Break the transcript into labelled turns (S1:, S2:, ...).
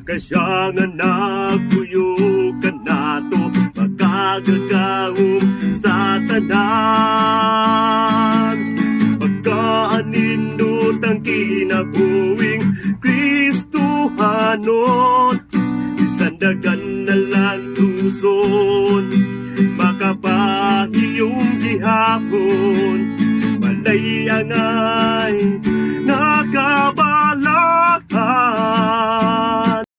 S1: Kaya nga nagpuyo ka nato, magagagahom sa tanan. Pagkaanindot ang kinabuhing Kristohanon, isandagan na lang tuson, makapahiyong gihapon, malay angay nakabalakan.